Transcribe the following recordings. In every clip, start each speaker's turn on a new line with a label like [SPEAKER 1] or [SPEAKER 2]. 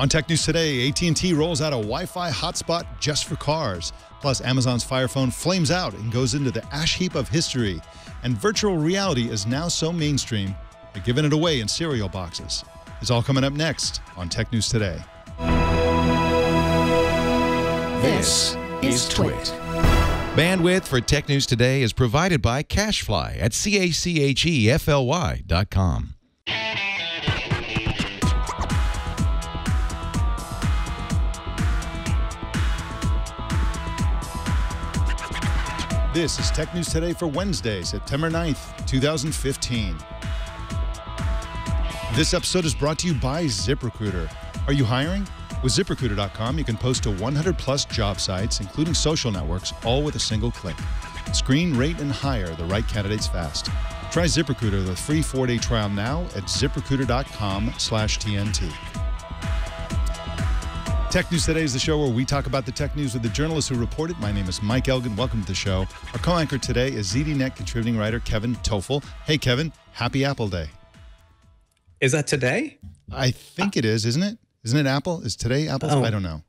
[SPEAKER 1] On Tech News Today, AT&T rolls out a Wi-Fi hotspot just for cars. Plus, Amazon's Fire Phone flames out and goes into the ash heap of history. And virtual reality is now so mainstream, they're giving it away in cereal boxes. It's all coming up next on Tech News Today.
[SPEAKER 2] This is Twit.
[SPEAKER 3] Bandwidth for Tech News Today is provided by CashFly at CACHEFLY.com.
[SPEAKER 1] This is Tech News Today for Wednesday, September 9th, 2015. This episode is brought to you by ZipRecruiter. Are you hiring? With ZipRecruiter.com, you can post to 100-plus job sites, including social networks, all with a single click. Screen, rate, and hire the right candidates fast. Try ZipRecruiter with a free 4-day trial now at ZipRecruiter.com/TNT. Tech News Today is the show where we talk about the tech news with the journalists who report it. My name is Mike Elgan. Welcome to the show. Our co-anchor today is ZDNet contributing writer Kevin Tofel. Hey, Kevin. Happy Apple Day.
[SPEAKER 4] Is that today?
[SPEAKER 1] I think it is, isn't it? Isn't it Apple? Is today Apple? I don't know.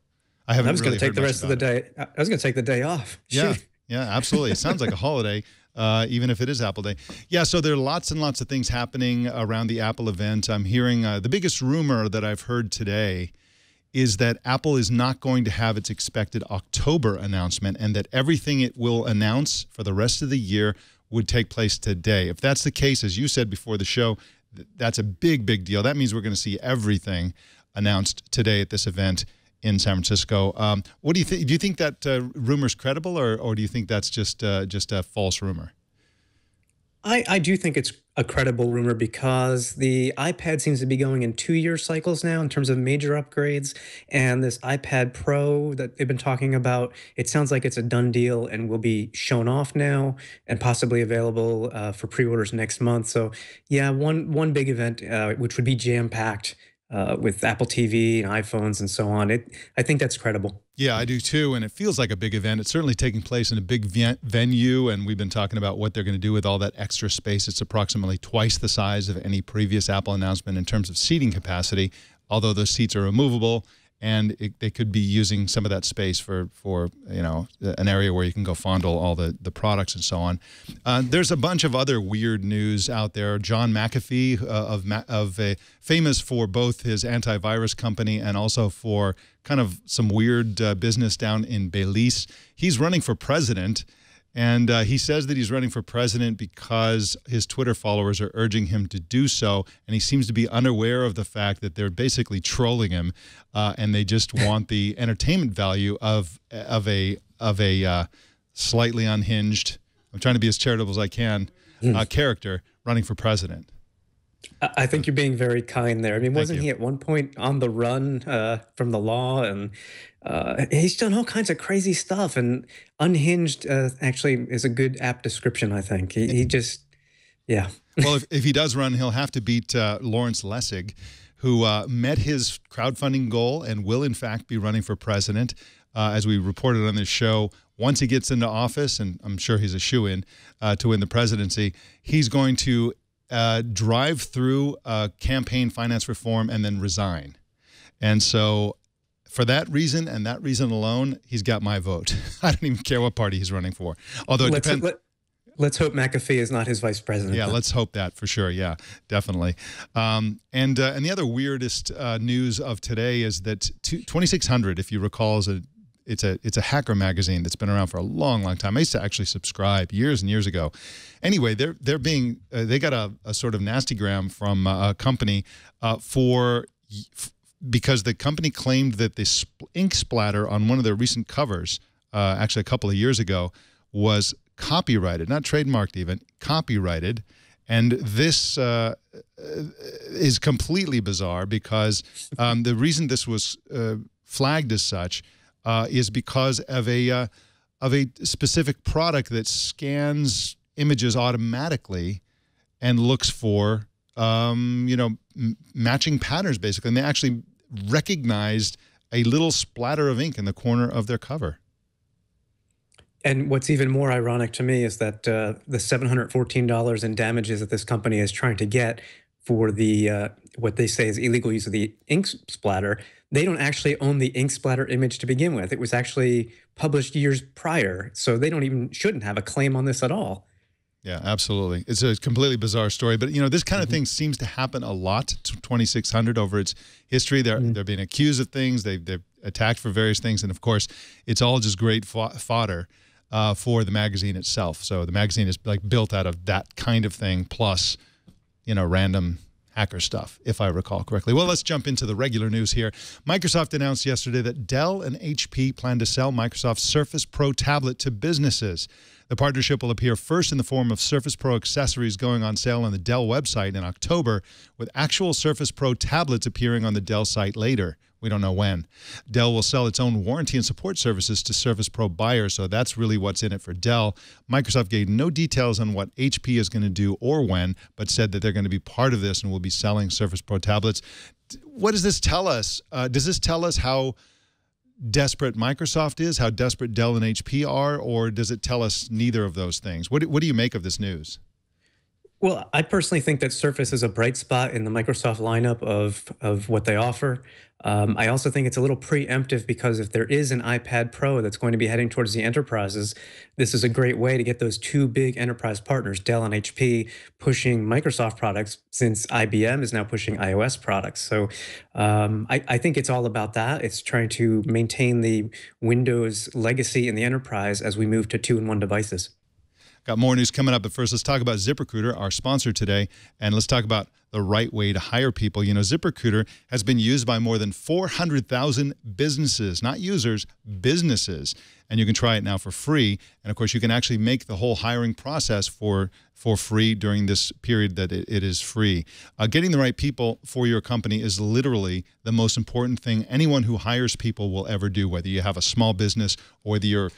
[SPEAKER 1] I was
[SPEAKER 4] going to take the rest of the day. I was going to take the day off.
[SPEAKER 1] Yeah, yeah, absolutely. It sounds like a holiday, even if it is Apple Day. Yeah, so there are lots and lots of things happening around the Apple event. I'm hearing the biggest rumor that I've heard today is that Apple is not going to have its expected October announcement and that everything it will announce for the rest of the year would take place today. If that's the case, as you said before the show, that's a big, big deal. That means we're going to see everything announced today at this event in San Francisco. What do you think? Do you think that rumor's credible, or do you think that's just a false rumor?
[SPEAKER 4] I do think it's a credible rumor because the iPad seems to be going in 2-year cycles now in terms of major upgrades. And this iPad Pro that they've been talking about, it sounds like it's a done deal and will be shown off now and possibly available for pre-orders next month. So yeah, one big event, which would be jam-packed with Apple TV and iPhones and so on. I think that's credible.
[SPEAKER 1] Yeah, I do too, and it feels like a big event. It's certainly taking place in a big venue, and we've been talking about what they're going to do with all that extra space. It's approximately twice the size of any previous Apple announcement in terms of seating capacity, although those seats are removable, and they could be using some of that space for an area where you can go fondle all the products and so on. There's a bunch of other weird news out there. John McAfee, famous for both his antivirus company and also for kind of some weird business down in Belize. He's running for president. And he says that he's running for president because his Twitter followers are urging him to do so, and he seems to be unaware of the fact that they're basically trolling him, and they just want the entertainment value of a slightly unhinged, I'm trying to be as charitable as I can, character running for president.
[SPEAKER 4] I think you're being very kind there. I mean, wasn't he at one point on the run from the law? And he's done all kinds of crazy stuff. And unhinged actually is a good apt description, I think. He just, yeah.
[SPEAKER 1] Well, if he does run, he'll have to beat Lawrence Lessig, who met his crowdfunding goal and will, in fact, be running for president. As we reported on this show, once he gets into office, and I'm sure he's a shoo-in to win the presidency, he's going to drive through campaign finance reform and then resign. And so for that reason and that reason alone, he's got my vote. I don't even care what party he's running for. Although it depends.
[SPEAKER 4] Let's hope McAfee is not his vice president.
[SPEAKER 1] Yeah, let's hope that for sure. Yeah, definitely. And the other weirdest news of today is that 2600, if you recall, it's a hacker magazine that's been around for a long, long time. I used to actually subscribe years and years ago. Anyway, they got a sort of nastygram from a company because the company claimed that the ink splatter on one of their recent covers, actually a couple of years ago, was copyrighted, not trademarked even, copyrighted. And this is completely bizarre because the reason this was flagged as such is because of a specific product that scans images automatically and looks for matching patterns basically. And they actually recognized a little splatter of ink in the corner of their cover.
[SPEAKER 4] And what's even more ironic to me is that the $714 in damages that this company is trying to get for the what they say is illegal use of the ink splatter, they don't actually own the ink splatter image to begin with. It was actually published years prior, so they don't even shouldn't have a claim on this at all.
[SPEAKER 1] Yeah, absolutely. It's a completely bizarre story, but you know, this kind of thing seems to happen a lot to 2600 over its history. They're being accused of things. They're attacked for various things, and of course, it's all just great fodder for the magazine itself. So the magazine is like built out of that kind of thing, plus, you know, random hacker stuff, if I recall correctly. Well, let's jump into the regular news here. Microsoft announced yesterday that Dell and HP plan to sell Microsoft's Surface Pro tablet to businesses. The partnership will appear first in the form of Surface Pro accessories going on sale on the Dell website in October, with actual Surface Pro tablets appearing on the Dell site later. We don't know when. Dell will sell its own warranty and support services to Surface Pro buyers, so that's really what's in it for Dell. Microsoft gave no details on what HP is going to do or when, but said that they're going to be part of this and will be selling Surface Pro tablets. What does this tell us? Does this tell us how desperate Microsoft is, how desperate Dell and HP are, or does it tell us neither of those things? What do you make of this news?
[SPEAKER 4] Well, I personally think that Surface is a bright spot in the Microsoft lineup of what they offer. I also think it's a little preemptive because if there is an iPad Pro that's going to be heading towards the enterprises, this is a great way to get those two big enterprise partners, Dell and HP, pushing Microsoft products since IBM is now pushing iOS products. So I think it's all about that. It's trying to maintain the Windows legacy in the enterprise as we move to 2-in-1 devices.
[SPEAKER 1] Got more news coming up, but first let's talk about ZipRecruiter, our sponsor today, and let's talk about the right way to hire people. You know, ZipRecruiter has been used by more than 400,000 businesses, not users, businesses, and you can try it now for free. And of course, you can actually make the whole hiring process for free during this period that it is free. Getting the right people for your company is literally the most important thing anyone who hires people will ever do, whether you have a small business or whether you're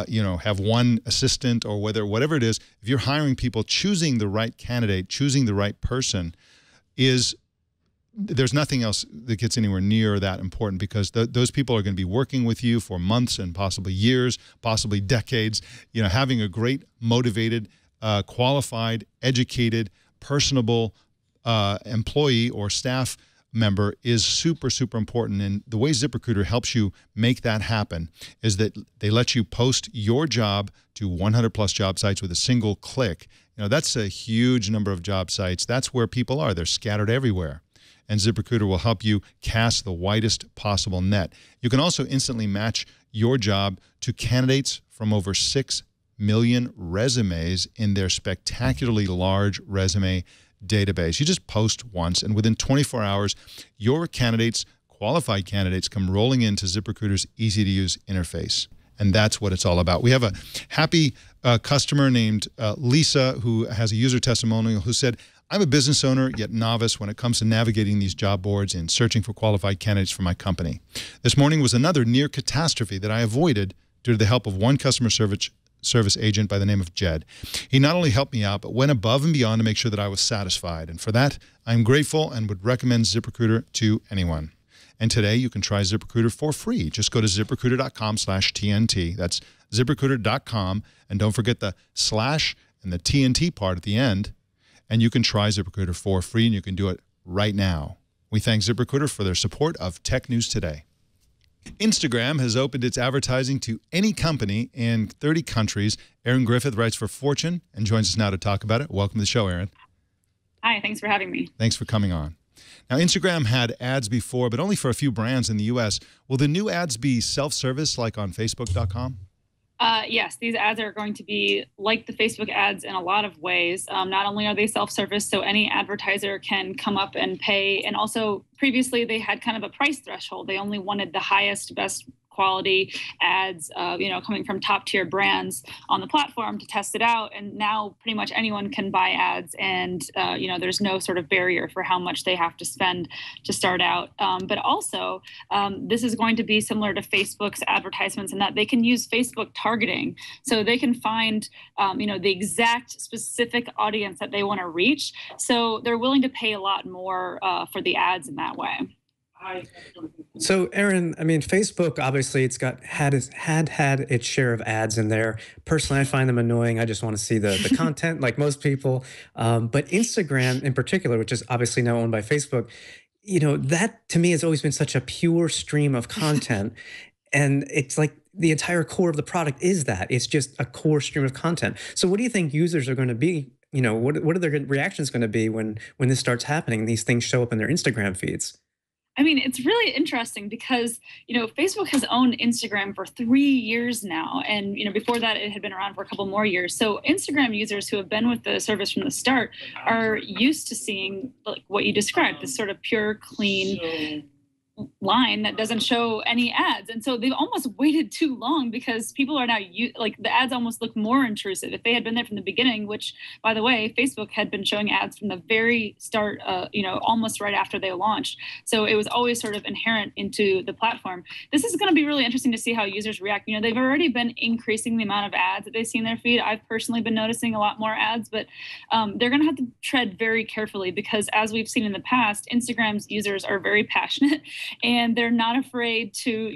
[SPEAKER 1] you know, have one assistant or whatever it is. If you're hiring people, choosing the right candidate, choosing the right person there's nothing else that gets anywhere near that important, because those people are going to be working with you for months and possibly years, possibly decades. You know, having a great, motivated, qualified, educated, personable employee or staff member is super, super important. And the way ZipRecruiter helps you make that happen is that they let you post your job to 100+ job sites with a single click. You know, that's a huge number of job sites. That's where people are. They're scattered everywhere. And ZipRecruiter will help you cast the widest possible net. You can also instantly match your job to candidates from over 6 million resumes in their spectacularly large resume database. You just post once, and within 24 hours, your candidates, qualified candidates, come rolling into ZipRecruiter's easy-to-use interface. And that's what it's all about. We have a happy customer named Lisa, who has a user testimonial, who said, "I'm a business owner, yet novice when it comes to navigating these job boards and searching for qualified candidates for my company. This morning was another near catastrophe that I avoided due to the help of one customer service agent by the name of Jed. He not only helped me out, but went above and beyond to make sure that I was satisfied. And for that, I'm grateful and would recommend ZipRecruiter to anyone." And today you can try ZipRecruiter for free. Just go to ZipRecruiter.com/TNT. That's ZipRecruiter.com. And don't forget the slash and the TNT part at the end. And you can try ZipRecruiter for free, and you can do it right now. We thank ZipRecruiter for their support of Tech News Today. Instagram has opened its advertising to any company in 30 countries. Erin Griffith writes for Fortune and joins us now to talk about it. Welcome to the show, Erin.
[SPEAKER 5] Hi, thanks for having me.
[SPEAKER 1] Thanks for coming on. Now, Instagram had ads before, but only for a few brands in the U.S. Will the new ads be self-service like on Facebook.com?
[SPEAKER 5] Yes, these ads are going to be like the Facebook ads in a lot of ways. Not only are they self-service, so any advertiser can come up and pay. And also, previously, they had kind of a price threshold. They only wanted the highest, best quality ads, coming from top tier brands on the platform to test it out. And now pretty much anyone can buy ads, and there's no sort of barrier for how much they have to spend to start out. But also, this is going to be similar to Facebook's advertisements in that they can use Facebook targeting, so they can find the exact specific audience that they want to reach. So they're willing to pay a lot more for the ads in that way.
[SPEAKER 4] So, Erin, I mean, Facebook obviously it's got had its share of ads in there. Personally, I find them annoying. I just want to see the content, like most people. But Instagram, in particular, which is obviously now owned by Facebook, that to me has always been such a pure stream of content, and it's like the entire core of the product is that it's just a core stream of content. So, what do you think users are going to be? What are their reactions going to be when this starts happening? These things show up in their Instagram feeds.
[SPEAKER 5] I mean, it's really interesting because, Facebook has owned Instagram for 3 years now. And, before that, it had been around for a couple more years. So Instagram users who have been with the service from the start are used to seeing like what you described, this sort of pure, clean line that doesn't show any ads. And so they've almost waited too long because people are now like the ads almost look more intrusive. If they had been there from the beginning, which by the way, Facebook had been showing ads from the very start, almost right after they launched. So it was always sort of inherent into the platform. This is going to be really interesting to see how users react. They've already been increasing the amount of ads that they see in their feed. I've personally been noticing a lot more ads, but they're going to have to tread very carefully because as we've seen in the past, Instagram's users are very passionate and they're not afraid to,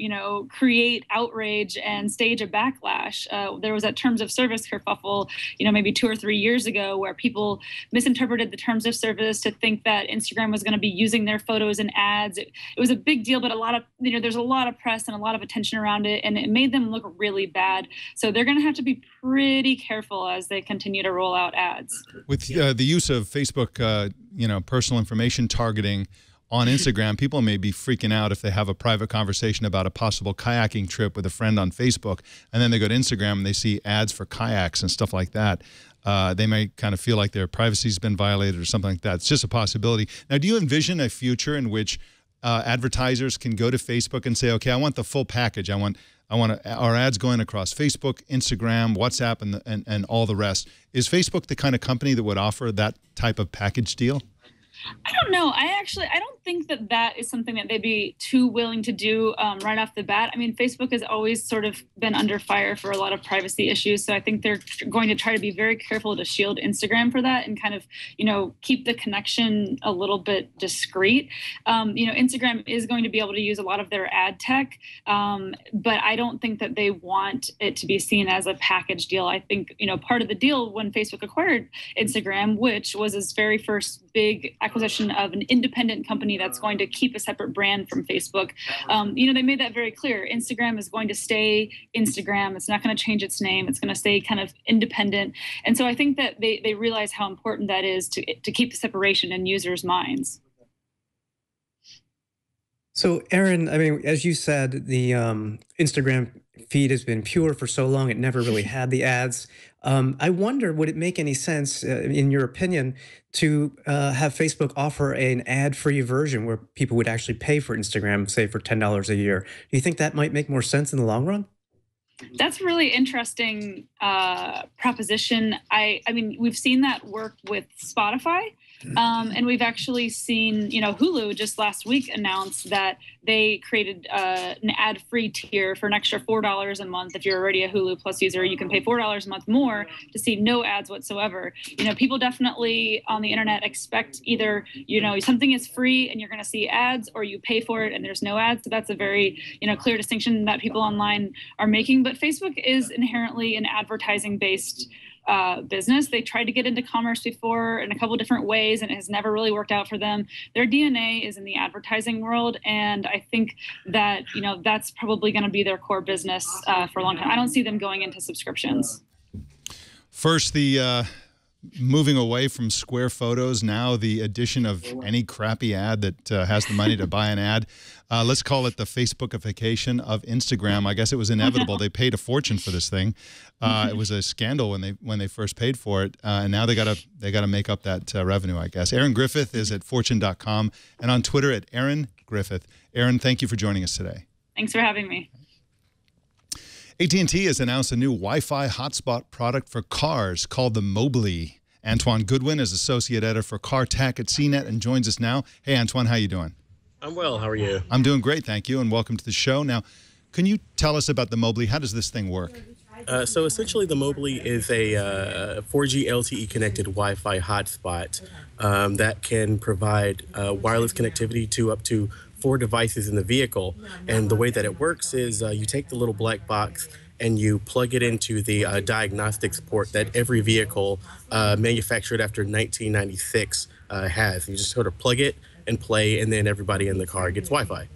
[SPEAKER 5] create outrage and stage a backlash. There was that terms of service kerfuffle, maybe 2 or 3 years ago where people misinterpreted the terms of service to think that Instagram was going to be using their photos in ads. It was a big deal, but a lot of, there's a lot of press and a lot of attention around it, and it made them look really bad. So they're going to have to be pretty careful as they continue to roll out ads.
[SPEAKER 1] With the use of Facebook, personal information targeting on Instagram, people may be freaking out if they have a private conversation about a possible kayaking trip with a friend on Facebook, and then they go to Instagram and they see ads for kayaks and stuff like that. They may kind of feel like their privacy's been violated or something like that. It's just a possibility. Now, do you envision a future in which advertisers can go to Facebook and say, okay, I want the full package. I want our ads going across Facebook, Instagram, WhatsApp, and all the rest. Is Facebook the kind of company that would offer that type of package deal?
[SPEAKER 5] I don't know. I don't think that is something that they'd be too willing to do right off the bat. I mean, Facebook has always sort of been under fire for a lot of privacy issues. So I think they're going to try to be very careful to shield Instagram for that and kind of, keep the connection a little bit discreet. Instagram is going to be able to use a lot of their ad tech, but I don't think that they want it to be seen as a package deal. I think, part of the deal when Facebook acquired Instagram, which was its very first big acquisition of an independent company that's going to keep a separate brand from Facebook. They made that very clear. Instagram is going to stay Instagram. It's not going to change its name. It's going to stay kind of independent. And so I think that they realize how important that is to keep the separation in users' minds.
[SPEAKER 4] So, Erin, I mean, as you said, the Instagram feed has been pure for so long. It never really had the ads. I wonder, would it make any sense, in your opinion, to have Facebook offer an ad-free version where people would actually pay for Instagram, say for $10 a year? Do you think that might make more sense in the long run?
[SPEAKER 5] That's a really interesting proposition. I mean, we've seen that work with Spotify. And we've actually seen, Hulu just last week announced that they created an ad-free tier for an extra $4 a month. If you're already a Hulu Plus user, you can pay $4 a month more to see no ads whatsoever. People definitely on the internet expect either, something is free and you're going to see ads, or you pay for it and there's no ads. So that's a very, clear distinction that people online are making. But Facebook is inherently an advertising-based business. They tried to get into commerce before in a couple different ways, and it has never really worked out for them. Their DNA is in the advertising world, and I think that that's probably going to be their core business for a long time. I don't see them going into subscriptions.
[SPEAKER 1] First, the moving away from square photos, now the addition of any crappy ad that has the money to buy an ad. Let's call it the Facebookification of Instagram. I guess it was inevitable. They paid a fortune for this thing. It was a scandal when they first paid for it, and now they gotta make up that revenue, I guess. Erin Griffith is at fortune.com and on Twitter at Erin Griffith. Erin, thank you for joining us today.
[SPEAKER 5] Thanks for having me.
[SPEAKER 1] AT&T has announced a new Wi-Fi hotspot product for cars called the Mobley. Antuan Goodwin is Associate Editor for Car Tech at CNET and joins us now. Hey, Antuan, how you doing?
[SPEAKER 6] I'm well. How are you?
[SPEAKER 1] I'm doing great, thank you, and welcome to the show. Now, can you tell us about the Mobley? How does this thing work?
[SPEAKER 6] So essentially, the Mobley is a 4G LTE connected Wi-Fi hotspot that can provide wireless connectivity to up to 4 devices in the vehicle. And the way that it works is you take the little black box and you plug it into the diagnostics port that every vehicle manufactured after 1996 has. You just sort of plug it and play, and then everybody in the car gets Wi-Fi.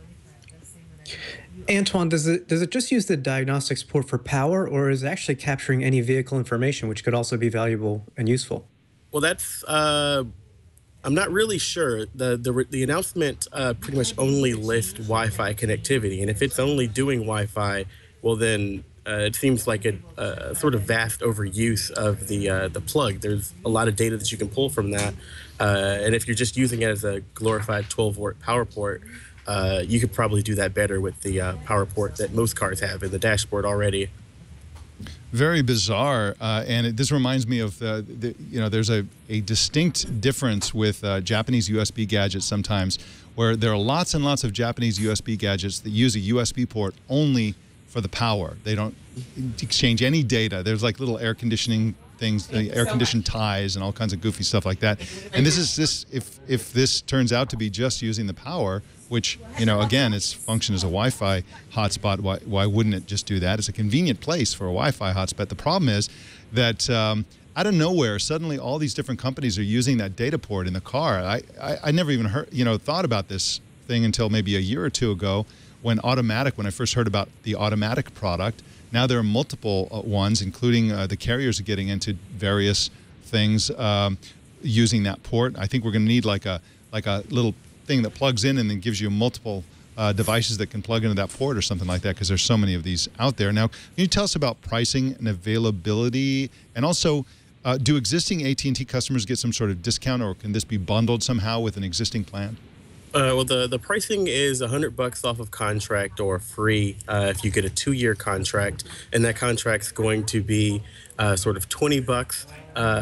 [SPEAKER 4] Antoine, does it just use the diagnostics port for power, or is it actually capturing any vehicle information, which could also be valuable and useful?
[SPEAKER 6] Well, that's I'm not really sure. The announcement pretty much only lists Wi-Fi connectivity, and if it's only doing Wi-Fi, well then it seems like a sort of vast overuse of the plug. There's a lot of data that you can pull from that, and if you're just using it as a glorified 12-volt power port, you could probably do that better with the power port that most cars have in the dashboard already.
[SPEAKER 1] Very bizarre, and this reminds me of there's a distinct difference with Japanese USB gadgets sometimes, where there are lots and lots of Japanese USB gadgets that use a USB port only for the power. They don't exchange any data. There's like little air conditioning things, air conditioned ties, and all kinds of goofy stuff like that. And if this turns out to be just using the power, which, again, its function as a Wi-Fi hotspot, why wouldn't it just do that? It's a convenient place for a Wi-Fi hotspot. The problem is that out of nowhere, suddenly all these different companies are using that data port in the car. I never even thought about this thing until maybe a year or two ago when I first heard about the Automatic product. Now there are multiple ones, including the carriers are getting into various things using that port. I think we're going to need like a little thing that plugs in and then gives you multiple devices that can plug into that port or something like that, because there's so many of these out there. Now, can you tell us about pricing and availability, and also do existing AT&T customers get some sort of discount, or can this be bundled somehow with an existing plan?
[SPEAKER 6] Well, the pricing is $100 off of contract, or free if you get a 2-year contract, and that contract's going to be sort of $20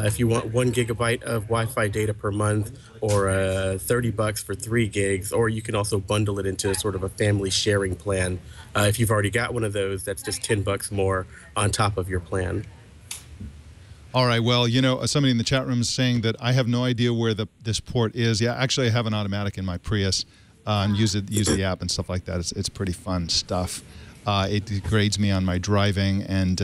[SPEAKER 6] if you want 1 gigabyte of Wi-Fi data per month, or $30 for 3 gigs, or you can also bundle it into sort of a family sharing plan. If you've already got one of those, that's just $10 more on top of your plan.
[SPEAKER 1] All right. Well, somebody in the chat room is saying that I have no idea where this port is. Yeah, actually, I have an Automatic in my Prius and use the app and stuff like that. It's pretty fun stuff. It grades me on my driving, and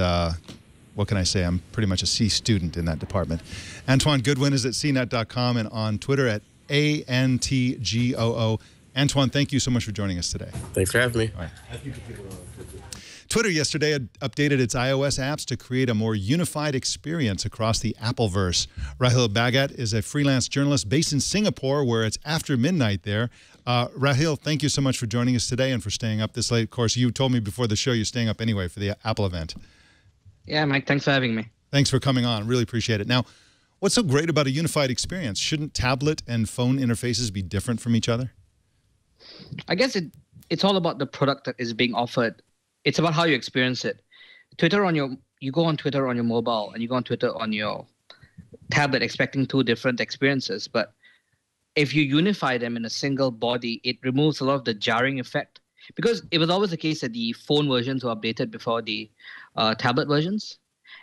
[SPEAKER 1] what can I say? I'm pretty much a C student in that department. Antuan Goodwin is at cnet.com and on Twitter at ANTGOO. Antuan, thank you so much for joining us today.
[SPEAKER 6] Thanks for having me.
[SPEAKER 1] All right. Twitter yesterday had updated its iOS apps to create a more unified experience across the Appleverse. Rahil Bhagat is a freelance journalist based in Singapore, where it's after midnight there. Rahil, thank you so much for joining us today and for staying up this late. Of course, you told me before the show you're staying up anyway for the Apple event.
[SPEAKER 7] Yeah, Mike, thanks for having me.
[SPEAKER 1] Thanks for coming on. Really appreciate it. Now, what's so great about a unified experience? Shouldn't tablet and phone interfaces be different from each other?
[SPEAKER 7] I guess it's all about the product that is being offered. It's about how you experience it. You go on Twitter on your mobile, and you go on Twitter on your tablet expecting 2 different experiences. But if you unify them in a single body, it removes a lot of the jarring effect. Because it was always the case that the phone versions were updated before the tablet versions.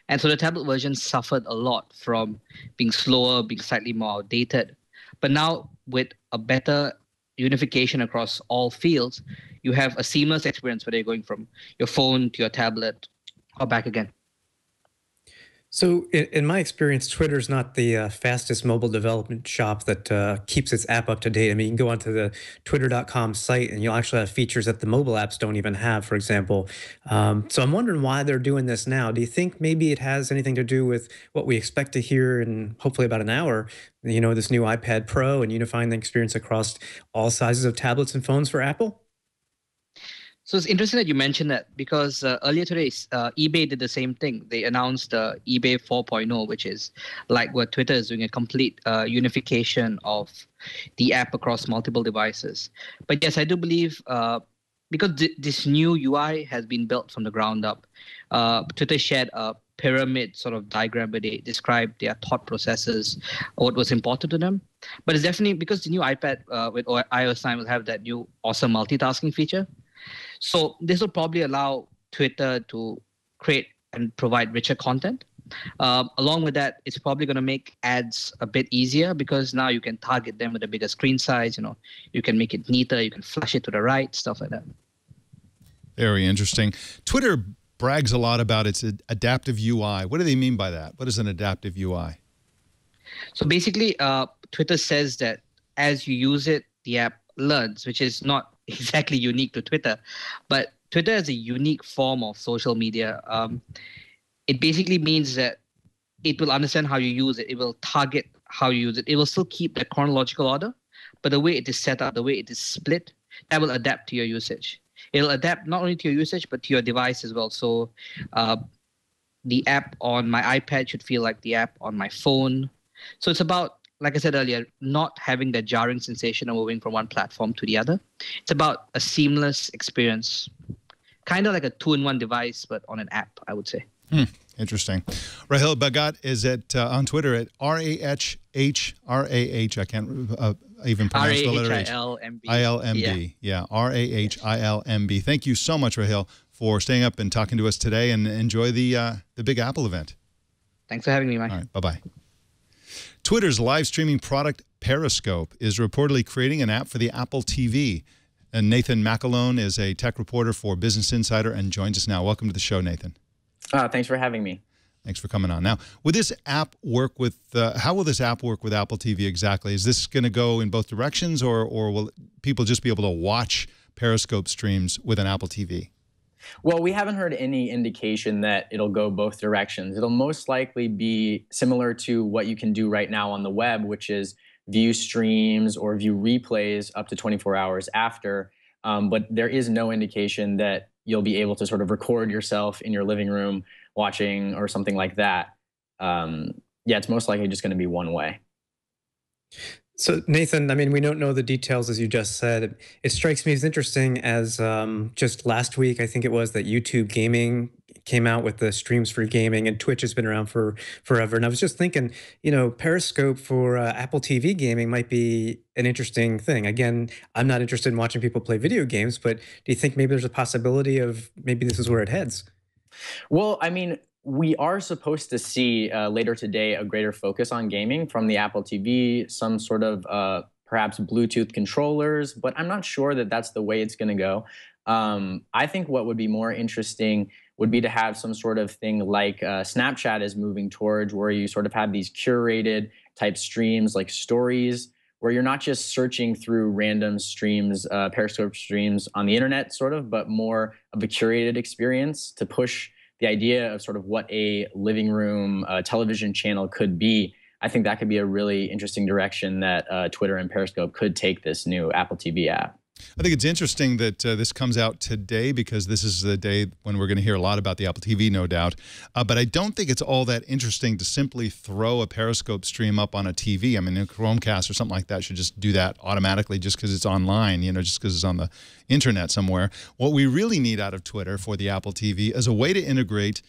[SPEAKER 7] And so the tablet versions suffered a lot from being slower, being slightly more outdated. But now with a better unification across all fields, you have a seamless experience where you're going from your phone to your tablet or back again.
[SPEAKER 4] So in my experience, Twitter's not the fastest mobile development shop that keeps its app up to date. I mean, you can go onto the twitter.com site and you'll actually have features that the mobile apps don't even have, for example. So I'm wondering why they're doing this now. Do you think maybe it has anything to do with what we expect to hear in hopefully about an hour, this new iPad Pro and unifying the experience across all sizes of tablets and phones for Apple?
[SPEAKER 7] So it's interesting that you mentioned that, because earlier today, eBay did the same thing. They announced eBay 4.0, which is like what Twitter is doing, a complete unification of the app across multiple devices. But yes, I do believe because this new UI has been built from the ground up, Twitter shared a pyramid sort of diagram where they described their thought processes, what was important to them. But it's definitely because the new iPad with iOS 9 will have that new awesome multitasking feature. So this will probably allow Twitter to create and provide richer content. Along with that, it's probably going to make ads a bit easier because now you can target them with a bigger screen size. You can make it neater, you can flash it to the right, stuff like that.
[SPEAKER 1] Very interesting. Twitter brags a lot about its adaptive UI. What do they mean by that? What is an adaptive UI?
[SPEAKER 7] So basically, Twitter says that as you use it, the app learns, which is not exactly unique to Twitter, but Twitter is a unique form of social media. It basically means that it will understand how you use it. It will target how you use it. It will still keep the chronological order, but the way it is set up, the way it is split, that will adapt to your usage. It'll adapt not only to your usage, but to your device as well. So the app on my iPad should feel like the app on my phone. So it's about, like I said earlier, not having the jarring sensation of moving from one platform to the other. It's about a seamless experience, kind of like a two-in-one device, but on an app, I would say.
[SPEAKER 1] Interesting. Rahil Bhagat is on Twitter at RAHH. I can't even pronounce the letter H. ILMB. Yeah, RAHILMB. Thank you so much, Rahil, for staying up and talking to us today, and enjoy the Big Apple event.
[SPEAKER 7] Thanks for having me, Mike.
[SPEAKER 1] All right, bye-bye. Twitter's live streaming product Periscope is reportedly creating an app for the Apple TV. And Nathan McAlone is a tech reporter for Business Insider and joins us now. Welcome to the show, Nathan.
[SPEAKER 8] Thanks for having me.
[SPEAKER 1] Thanks for coming on. Now, would this app work with, how will this app work with Apple TV exactly? Is this going to go in both directions, or will people just be able to watch Periscope streams with an Apple TV?
[SPEAKER 8] Well, we haven't heard any indication that it'll go both directions. It'll most likely be similar to what you can do right now on the web, which is view streams or view replays up to 24 hours after. But there is no indication that you'll be able to sort of record yourself in your living room watching or something like that. Yeah, it's most likely just going to be one way.
[SPEAKER 4] So, Nathan, I mean, we don't know the details, as you just said. It strikes me as interesting as just last week, I think it was, that YouTube Gaming came out with the streams for gaming, and Twitch has been around for forever. And I was just thinking, Periscope for Apple TV gaming might be an interesting thing. Again, I'm not interested in watching people play video games, but do you think maybe there's a possibility of maybe this is where it heads?
[SPEAKER 8] Well, I mean, we are supposed to see later today a greater focus on gaming from the Apple TV, some sort of perhaps Bluetooth controllers, but I'm not sure that that's the way it's going to go. I think what would be more interesting would be to have some sort of thing like Snapchat is moving towards, where you sort of have these curated type streams like stories, where you're not just searching through random streams, Periscope streams on the internet sort of, but more of a curated experience to push the idea of sort of what a living room television channel could be. I think that could be a really interesting direction that Twitter and Periscope could take this new Apple TV app.
[SPEAKER 1] I think it's interesting that this comes out today, because this is the day when we're going to hear a lot about the Apple TV, no doubt. But I don't think it's all that interesting to simply throw a Periscope stream up on a TV. I mean, a Chromecast or something like that should just do that automatically just because it's online, just because it's on the internet somewhere. What we really need out of Twitter for the Apple TV is a way to integrate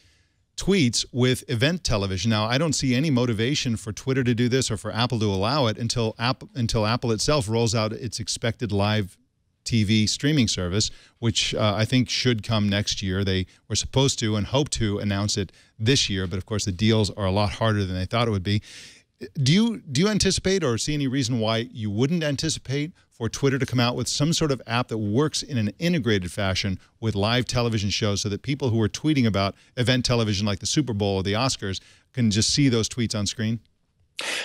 [SPEAKER 1] tweets with event television. Now, I don't see any motivation for Twitter to do this or for Apple to allow it until Apple itself rolls out its expected live TV streaming service, which I think should come next year. They were supposed to and hope to announce it this year, but of course the deals are a lot harder than they thought it would be. Do you anticipate or see any reason why you wouldn't anticipate for Twitter to come out with some sort of app that works in an integrated fashion with live television shows, so that people who are tweeting about event television like the Super Bowl or the Oscars can just see those tweets on screen?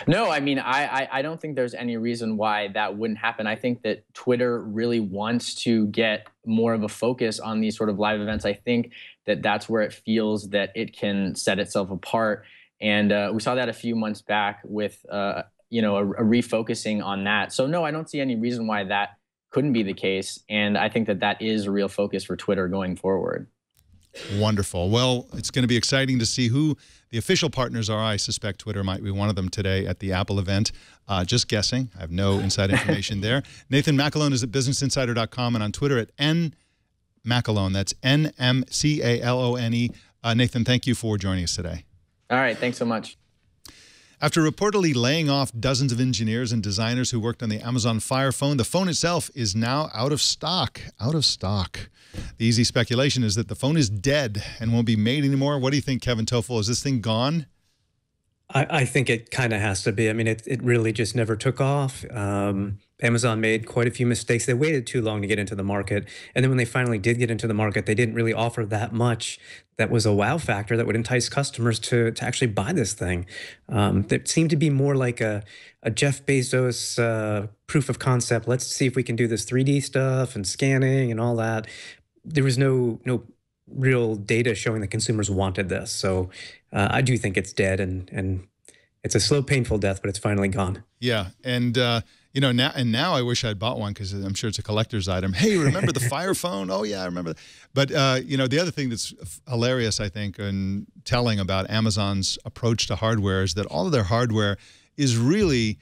[SPEAKER 8] No, I mean, I don't think there's any reason why that wouldn't happen. I think that Twitter really wants to get more of a focus on these sort of live events. I think that that's where it feels that it can set itself apart. And we saw that a few months back with, a refocusing on that. So no, I don't see any reason why that couldn't be the case. And I think that that is a real focus for Twitter going forward.
[SPEAKER 1] Wonderful. Well, it's going to be exciting to see who the official partners are. I suspect Twitter might be one of them today at the Apple event. Just guessing. I have no inside information there. Nathan McAlone is at businessinsider.com and on Twitter at NMcAlone. That's NMCALONE. Nathan, thank you for joining us today.
[SPEAKER 8] All right. Thanks so much.
[SPEAKER 1] After reportedly laying off dozens of engineers and designers who worked on the Amazon Fire phone, the phone itself is now out of stock. Out of stock. The easy speculation is that the phone is dead and won't be made anymore. What do you think, Kevin Tofel? Is this thing gone?
[SPEAKER 4] I think it kind of has to be. I mean, it really just never took off. Amazon made quite a few mistakes. They waited too long to get into the market. And then when they finally did get into the market, they didn't really offer that much that was a wow factor that would entice customers to actually buy this thing. It seemed to be more like a Jeff Bezos proof of concept. Let's see if we can do this 3D stuff and scanning and all that. There was no real data showing that consumers wanted this. So I do think it's dead, and it's a slow, painful death, but it's finally gone.
[SPEAKER 1] Yeah, and you know, now I wish I'd bought one because I'm sure it's a collector's item. Hey, remember the Fire phone? Oh yeah, I remember that. But you know, the other thing that's hilarious, I think, and telling about Amazon's approach to hardware is that all of their hardware is really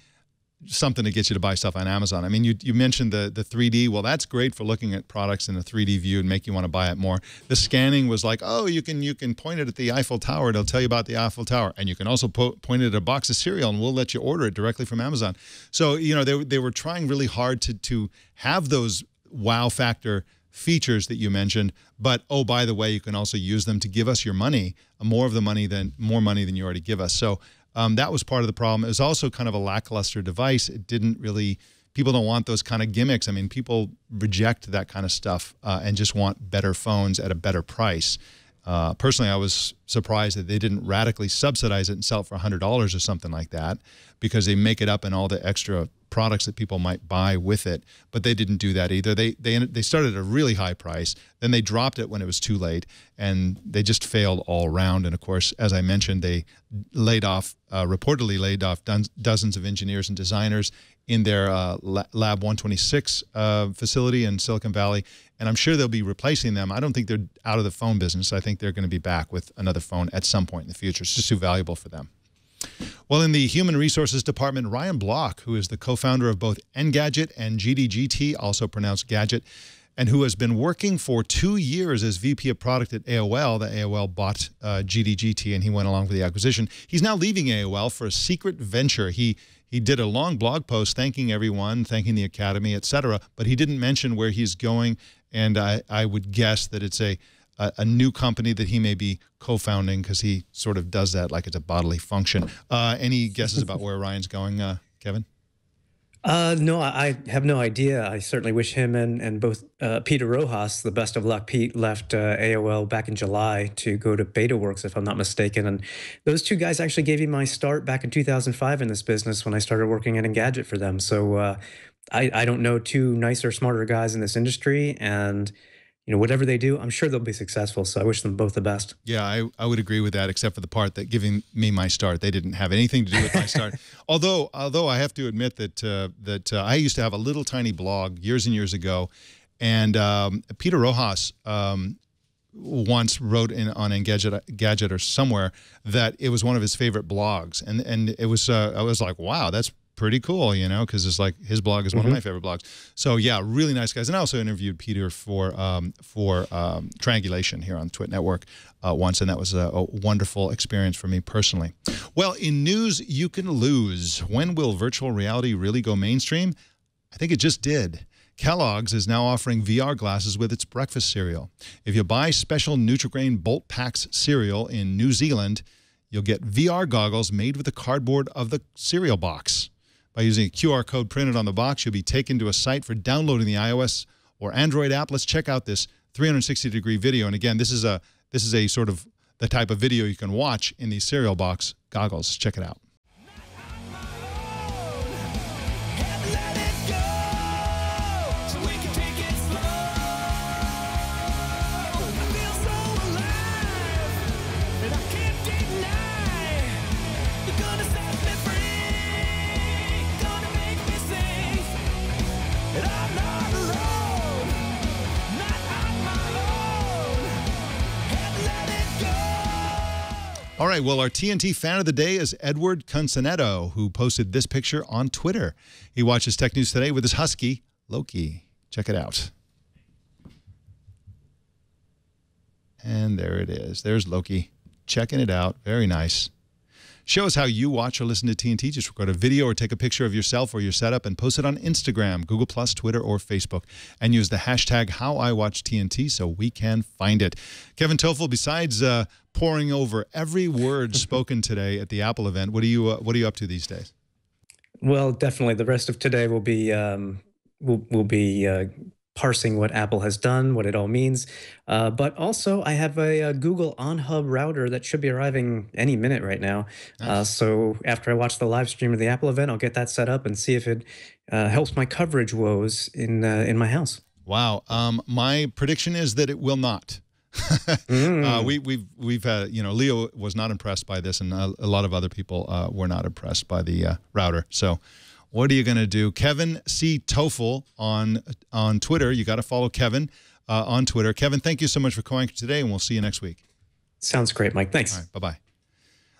[SPEAKER 1] something to get you to buy stuff on Amazon. I mean, you mentioned the 3D. Well, that's great for looking at products in a 3D view and make you want to buy it more. The scanning was like, oh, you can point it at the Eiffel Tower. It'll tell you about the Eiffel Tower. And you can also point it at a box of cereal, and we'll let you order it directly from Amazon. So, you know, they were trying really hard to have those wow factor features that you mentioned, but oh, by the way, you can also use them to give us your money, more money than you already give us. So that was part of the problem. It was also kind of a lackluster device. It didn't really, people don't want those kind of gimmicks. I mean, people reject that kind of stuff and just want better phones at a better price. Personally, I was surprised that they didn't radically subsidize it and sell it for $100 or something like that, because they make it up in all the extra products that people might buy with it. But they didn't do that either. They started at a really high price, then they dropped it when it was too late, and they just failed all around. And of course, as I mentioned, they reportedly laid off dozens of engineers and designers in their Lab 126 facility in Silicon Valley. And I'm sure they'll be replacing them. I don't think they're out of the phone business. I think they're going to be back with another phone at some point in the future. It's just too valuable for them. Well, in the Human Resources Department, Ryan Block, who is the co-founder of both Engadget and GDGT, also pronounced Gadget, and who has been working for 2 years as VP of Product at AOL. The AOL bought GDGT, and he went along with the acquisition. He's now leaving AOL for a secret venture. He did a long blog post thanking everyone, thanking the Academy, etc., but he didn't mention where he's going, and I would guess that it's a new company that he may be co-founding, because he sort of does that like it's a bodily function. Any guesses about where Ryan's going, Kevin?
[SPEAKER 4] No, I have no idea. I certainly wish him and both Peter Rojas the best of luck. Pete left AOL back in July to go to BetaWorks, if I'm not mistaken. And those two guys actually gave me my start back in 2005 in this business when I started working at Engadget for them. So I don't know two nicer, smarter guys in this industry. And you know, whatever they do, I'm sure they'll be successful. So I wish them both the best.
[SPEAKER 1] Yeah, I would agree with that, except for the part that giving me my start. They didn't have anything to do with my start. Although I have to admit that I used to have a little tiny blog years and years ago, and Peter Rojas once wrote on Engadget or somewhere that it was one of his favorite blogs, and it was I was like, wow, that's pretty cool, you know, because it's like his blog is one of my favorite blogs. So yeah, really nice guys. And I also interviewed Peter for Triangulation here on Twit Network once, and that was a wonderful experience for me personally. Well, in news you can lose. When will virtual reality really go mainstream? I think it just did. Kellogg's is now offering VR glasses with its breakfast cereal. If you buy special Nutri-Grain Bolt Packs cereal in New Zealand, you'll get VR goggles made with the cardboard of the cereal box. By using a QR code printed on the box, you'll be taken to a site for downloading the iOS or Android app. Let's check out this 360-degree video. And again, this is a sort of the type of video you can watch in these cereal box goggles. Check it out. All right, well, our TNT fan of the day is Edward Consoneto, who posted this picture on Twitter. He watches Tech News Today with his husky, Loki. Check it out. And there it is. There's Loki, checking it out. Very nice. Show us how you watch or listen to TNT. Just record a video or take a picture of yourself or your setup and post it on Instagram, Google+, Twitter, or Facebook. And use the hashtag HowIWatchTNT so we can find it. Kevin Tofel, besides poring over every word spoken today at the Apple event, what are you up to these days?
[SPEAKER 4] Well, definitely the rest of today will be parsing what Apple has done, what it all means. But also, I have a Google On-Hub router that should be arriving any minute right now.
[SPEAKER 1] Nice.
[SPEAKER 4] So after I watch the live stream of the Apple event, I'll get that set up and see if it helps my coverage woes in my house.
[SPEAKER 1] Wow. My prediction is that it will not. We've Leo was not impressed by this, and a lot of other people were not impressed by the router. So what are you going to do? Kevin C. Tofel on Twitter. You got to follow Kevin on Twitter. Kevin, thank you so much for calling today, and we'll see you next week.
[SPEAKER 4] Sounds great, Mike. Thanks.
[SPEAKER 1] All right, bye-bye.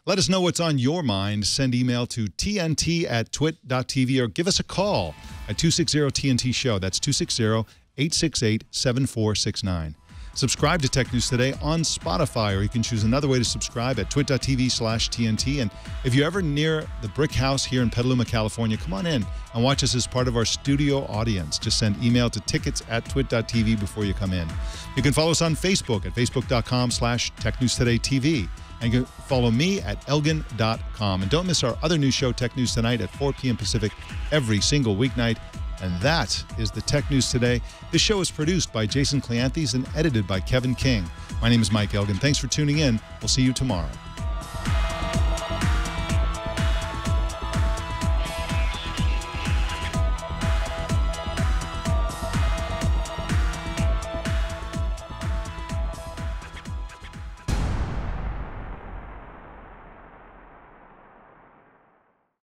[SPEAKER 1] Let us know what's on your mind. Send email to tnt@twit.tv or give us a call at 260-TNT-SHOW. That's 260-868-7469. Subscribe to Tech News Today on Spotify, or you can choose another way to subscribe at twit.tv/TNT. And if you're ever near the Brick House here in Petaluma, California, come on in and watch us as part of our studio audience. Just send email to tickets@twit.tv before you come in. You can follow us on Facebook at facebook.com/TechNewsTodayTV. And you can follow me at elgan.com. And don't miss our other new show, Tech News Tonight, at 4 p.m. Pacific every single weeknight. And that is the Tech News Today. This show is produced by Jason Cleanthes and edited by Kevin King. My name is Mike Elgan. Thanks for tuning in. We'll see you tomorrow.